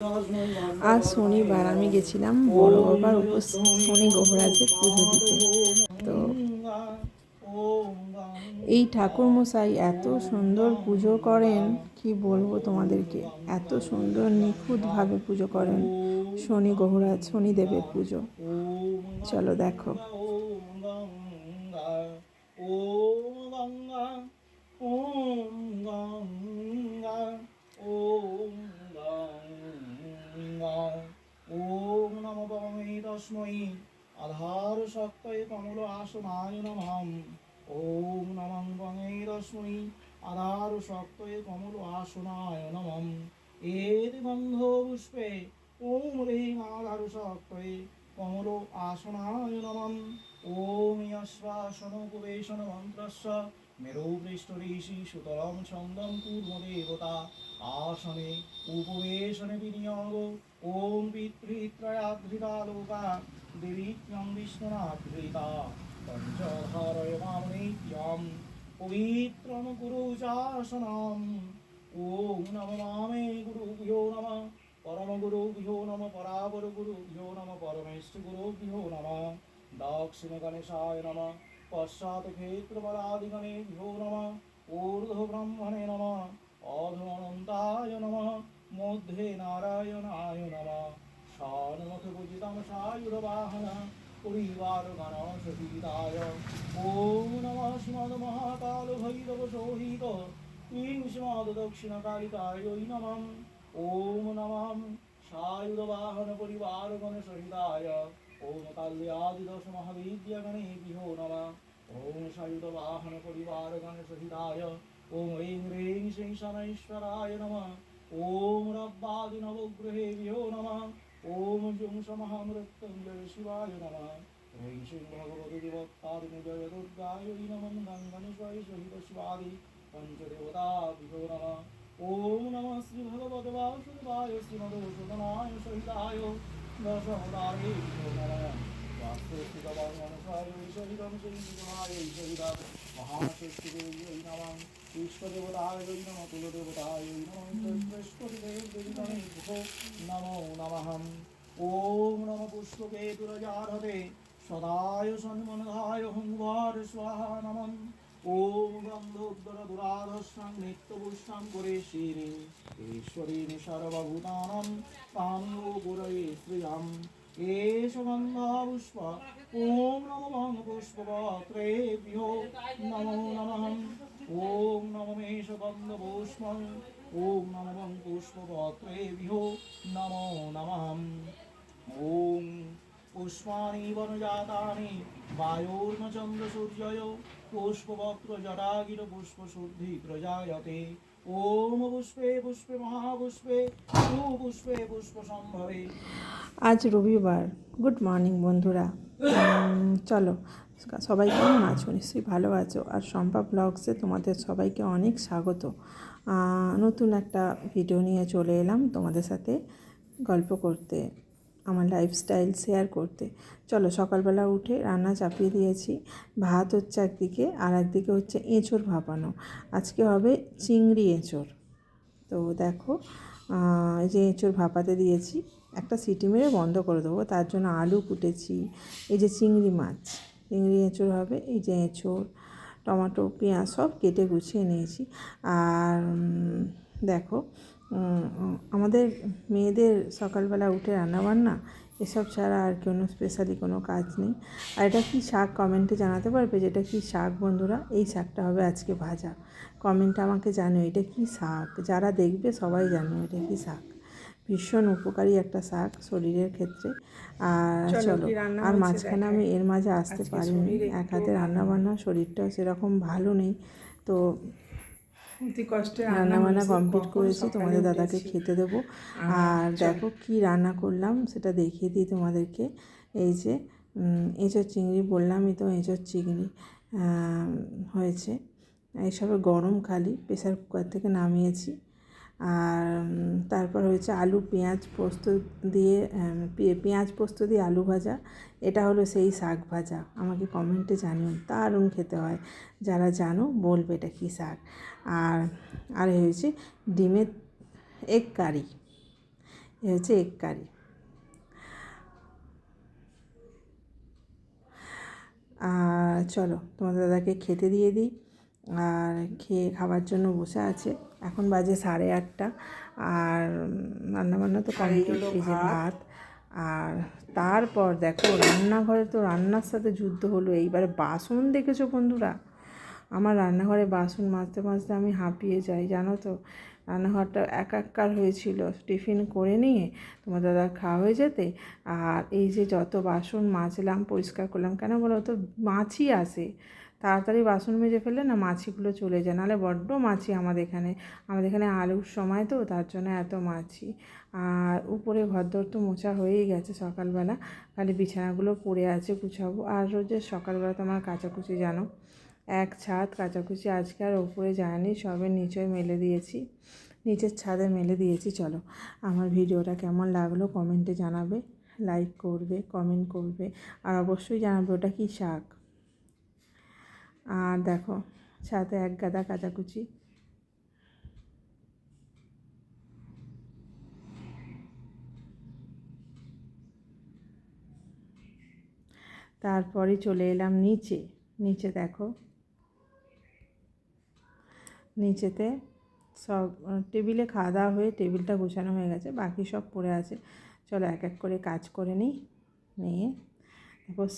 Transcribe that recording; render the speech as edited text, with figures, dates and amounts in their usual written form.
আজ শনিবার আমি গেছিলাম বড় বাবার শনি গহরাজের পুজো দিতে। তো এই ঠাকুরমশাই এত সুন্দর পুজো করেন, কি বলবো তোমাদেরকে, এত সুন্দর নিখুঁতভাবে পুজো করেন শনি গহরাজ, শনিদেবের পুজো। চলো দেখো। ওম নমো পরমে তস্मै আধার শক্তয়ে কমল আসনায় নমঃ। ওম নমঃ পরমে তস্मै আধার শক্তয়ে কমল আসনায় নমঃ। এতি গন্ধ পুষ্পে ওম হ্রিং আধার শক্তয়ে কমল আসনায় নমঃ। ওম যস্বাসন উপবেশন মন্ত্রস্য মেরু পৃষ্ঠঋষি সুতরাং ছন্দং কূর্মদেবতা আসনে উপবেশনে বিনিয়োগ। ওম পিতৃত্রয়াধৃতা লোকা দেবীত্যং বিষ্ণুনাধৃতা পঞ্চধারয় মামনিত্যং পবিত্রং গুরু শাসনম। ওম নমো মামে গুরুভ্যো নমঃ পরম গুরুভ্যো নমঃ পরাপর গুরুভ্যো নমঃ পরমেষ্ঠ গুরুভ্যো নমঃ। দক্ষিণ গণেশায় নমঃ পশ্চাৎ ক্ষেত্রবলাদিগণেভ্যো নমঃ। ঊর্ধ্ব ব্রহ্মণে নমঃ অধো অনন্তায় নমঃ মধ্যে নারায়ণায় নমঃ। ষণ্মুখ পূজিতং সায়ুধবাহন পরিবারগণ সহিতায়। ওম নমঃ শ্রীমদ্মহাকাল ভৈরব সহিত ক্লীং শ্রীমদ্ দক্ষিণকালিকায় নমঃ। ওম নমঃ সায়ুধবাহন পরিবারগণ সহিতায়। ওম কাল্যাদি দশ মহাবিদ্যাগণেভ্যো নমঃ। ওম সায়ুধবাহন পরিবারগণ সহিতায়। ওম ह्रीं ह्रीं श्रीं शनैश्वराय नमः। ओम रब्बादि नवग्रहेभ्यो नमः। ओम जुं समः मृत्युञ्जय शिवाय नमः। ह्रीं श्रीं भगवति देवतारिणि जय दुर्गायै नमः। गणेशाय सहित शिवादि पंचदेवताभ्यो नमः। ओम नमः श्री भगवते वासुदेवाय श्रीमदोषधनाय सहिताय दशावतारेभ्यो नमः। वास्तुस्थितवामनसाय सहितं श्रीविष्णुवाय सहितं महाषष्ठिदेव्यै नमः। इष्टदेवताय नमः। कुलदेवताय नमः। बृहस्पतिदेवगणेभ्यो नमो नमः। ओम नमः पुष्पकेतुरजार्हते सदाय सन्मनधाय हुंवार स्वाहा नमः। ओम गन्धोदरदुराधस्रं नित्यपुष्टं पुरेशिरे ईश्वरीं सर्वभूतानां काम्यो गुरवे श्रियम् एष गन्धपुष्प। ओम नमो पुष्पपत्रेभ्यो नमो नमः। ओम नमो मेष गन्धपुष्पम्। ओम नमो पुष्पपत्रेभ्यो नमो नमः। ओम पुष्पाणि वनजातानि वायोर्न चन्द्रसूर्ययो पुष्पपत्रजटागिर पुष्पशुद्धि प्रजायते। ओम पुष्पे पुष्पे महापुष्पे सुपुष्पे पुष्पसम्भवे। আজ রবিবার। গুড মর্নিং বন্ধুরা। চলো, সবাই কেমন আছো? নিশ্চয়ই ভালো আছো। আর শম্পা ব্লগসে তোমাদের সবাইকে অনেক স্বাগত। নতুন একটা ভিডিও নিয়ে চলে এলাম তোমাদের সাথে গল্প করতে, আমার লাইফস্টাইল শেয়ার করতে। চলো, সকালবেলা উঠে রান্না চাপিয়ে দিয়েছি। ভাত হচ্ছে একদিকে, আর একদিকে হচ্ছে এঁচোড় ভাপানো। আজকে হবে চিংড়ি এঁচোড়। তো দেখো, এই যে এঁচোড় ভাপাতে দিয়েছি, একটা সিটি মেরে বন্ধ করে দেবো। তার জন্য আলু কুটেছি, এই যে চিংড়ি মাছ, চিংড়ি এঁচোড় হবে। এই যে এঁচোড়, টমেটো, পেঁয়াজ সব কেটে গুছিয়ে নিয়েছি। আর দেখো, আমাদের মেয়েদের সকালবেলা উঠে রান্নাবান্না এসব ছাড়া আর কোনো স্পেশালি কোনো কাজ নেই। আর এটা কী শাক কমেন্টে জানাতে পারবে যে এটা কী শাক বন্ধুরা? এই শাকটা হবে আজকে ভাজা। কমেন্টে আমাকে জানিও এটা কী শাক, যারা দেখবে সবাই জানো এটা কী শাক। ভীষণ উপকারী একটা শাক শরীরের ক্ষেত্রে। আর চলো, আর মাঝখানে আমি এর মাঝে আসতে পারিনি, এক হাতে রান্নাবান্না, শরীরটাও সেরকম ভালো নেই। তো রান্নাবান্না কমপ্লিট করেছি, তোমাদের দাদাকে খেতে দেবো। আর দেখো কি রান্না করলাম সেটা দেখিয়ে দিই তোমাদেরকে। এই যে এঁচোড় চিংড়ি, বললামই তো এঁচোড় চিংড়ি হয়েছে। এইসবে গরম খালি প্রেসার কুকার থেকে নামিয়েছি। আর তারপর হয়েছে আলু পেঁয়াজ পোস্ত দিয়ে, পেঁয়াজ পোস্ত দিয়ে আলু ভাজা। এটা হলো সেই শাক ভাজা। আমাকে কমেন্টে জানিও, দারুণ খেতে হয়। যারা জানো বলবে এটা কী শাক। আর হয়েছে ডিমের এগ কারি। এ হচ্ছে এগ কারি। আর চলো তোমাদের দাদাকে খেতে দিয়ে দিই। আর খেয়ে খাবার জন্য বসে আছে। এখন বাজে 8:30। আর রান্নাবান্না তো কমপ্লিট। এই যে ভাত। আর তারপর দেখো রান্নাঘরে তো রান্নার সাথে যুদ্ধ হলো। এইবার বাসন দেখেছো বন্ধুরা? আমার রান্নাঘরে বাসন মাজতে মাজতে আমি হাঁপিয়ে যাই, জানো তো। রান্নাঘরটা একাকার হয়েছিল। টিফিন করে নিয়ে তোমার দাদা খাওয়া হয়ে যেতে আর এই যে যত বাসন মাজলাম, পরিষ্কার করলাম। কেন বলো তো? মাছি আসে, তাড়াতাড়ি বাসন মেজে ফেললে না মাছিগুলো চলে যায়। নাহলে বড্ড মাছি আমাদের এখানে আলুর সময় তো, তার জন্য এত মাছি। আর উপরে ঘরদোর তো মোছা হয়েই গেছে সকালবেলা, খালি বিছানাগুলো পড়ে আছে, গুছাবো। আর রোজের সকালবেলা তো আমার কাচাকুচি জানো, এক ছাদ কাচাকুচি। আজকে আর ওপরে যায়নি, সবে নিচে মেলে দিয়েছি, নিচের ছাদে মেলে দিয়েছি। চলো, আমার ভিডিওটা কেমন লাগলো কমেন্টে জানাবে, লাইক করবে, কমেন্ট করবে, আর অবশ্যই জানাবে ওটা কি শাক। আর দেখো ছাদে এক গাদা কাচাকুচি। তারপরে চলে এলাম নিচে। নিচে দেখো, নিচেতে সব টেবিলে খাওয়া দাওয়া হয়ে টেবিলটা গোছানো হয়ে গেছে, বাকি সব পড়ে আছে। চলো এক এক করে কাজ করে নিই, নিয়ে তারপর